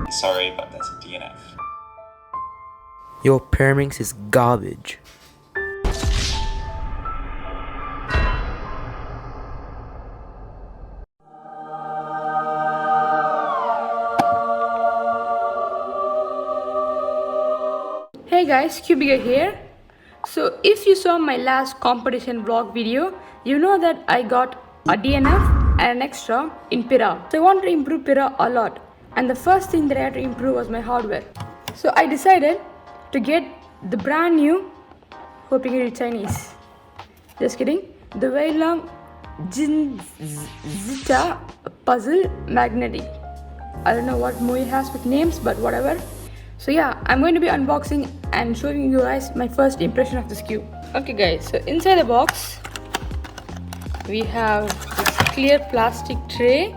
Sorry, but that's a DNF. Your Pyraminx is garbage. Hey guys, Cubey here. So if you saw my last competition vlog video, you know that I got a DNF and an extra in Pyra. So I want to improve Pyra a lot, and the first thing that I had to improve was my hardware. So I decided to get the brand new, hope you can read Chinese, just kidding, the Weilong Jinzita puzzle magnetic. I don't know what MOYU has with names, but whatever. So yeah, I'm going to be unboxing and showing you guys my first impression of this cube. Okay guys, so inside the box we have this clear plastic tray.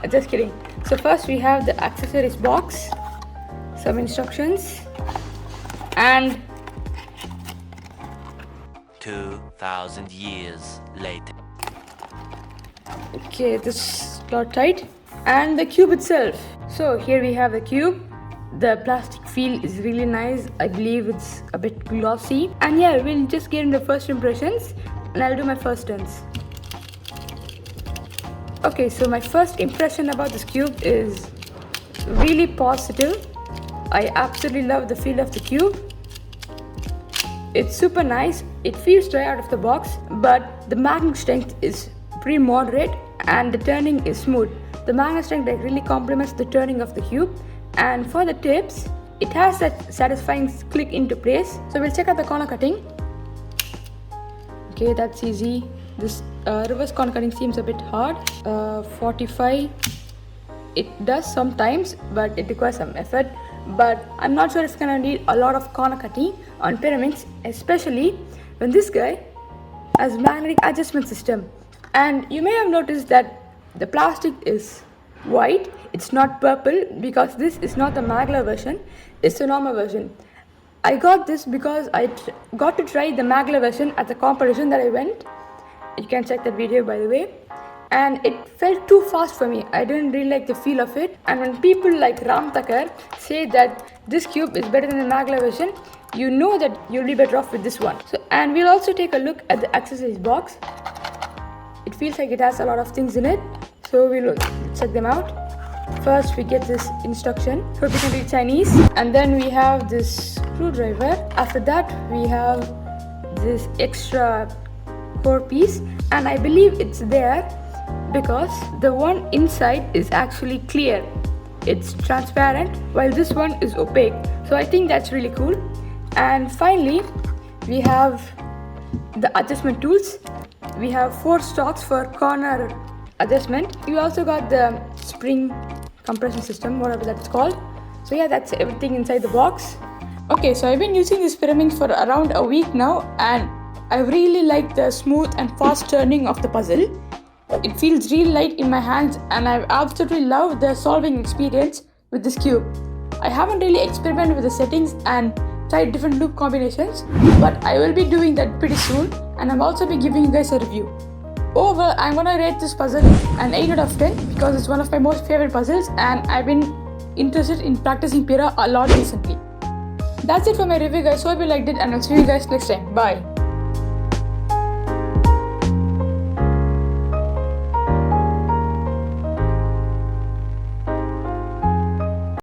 Just kidding. So first we have the accessories box, some instructions, and 2,000 years later. Okay, this is not tight. And the cube itself. So here we have the cube. The plastic feel is really nice. I believe it's a bit glossy. And yeah, we'll just get into first impressions and I'll do my first turns. Okay, so my first impression about this cube is really positive. I absolutely love the feel of the cube. It's super nice. It feels dry out of the box, but the magnet strength is pretty moderate and the turning is smooth. The magnet strength really complements the turning of the cube. And for the tips, it has that satisfying click into place. So we'll check out the corner cutting. Okay, that's easy. This reverse corner cutting seems a bit hard. 45. It does sometimes, but it requires some effort. But I'm not sure if it's gonna need a lot of corner cutting on Pyraminx, especially when this guy has magnetic adjustment system. And you may have noticed that the plastic is white, it's not purple, because this is not the Magla version, it's the normal version. I got this because I got to try the Magla version at the competition that I went. You can check that video, by the way. And it felt too fast for me. I didn't really like the feel of it. And when people like Ram Takar say that this cube is better than the Magla version, you know that you'll be better off with this one. So, and we'll also take a look at the accessories box. It feels like it has a lot of things in it, so we'll check them out. First we get this instruction, hope you can read Chinese, and then we have this screwdriver. After that we have this extra core piece, and I believe it's there because the one inside is actually clear. It's transparent while this one is opaque, so I think that's really cool. And finally we have the adjustment tools. We have 4 stalks for corner adjustment. You also got the spring compression system, whatever that's called. So yeah, that's everything inside the box. Okay, so I've been using this Pyraminx for around a week now, and I really like the smooth and fast turning of the puzzle. It feels really light in my hands, and I absolutely love the solving experience with this cube. I haven't really experimented with the settings and tried different loop combinations, but I will be doing that pretty soon, and I'll also be giving you guys a review. Overall, I'm gonna rate this puzzle an 8 out of 10 because it's one of my most favorite puzzles, and I've been interested in practicing Pyra a lot recently. That's it for my review guys, hope you liked it, and I'll see you guys next time. Bye.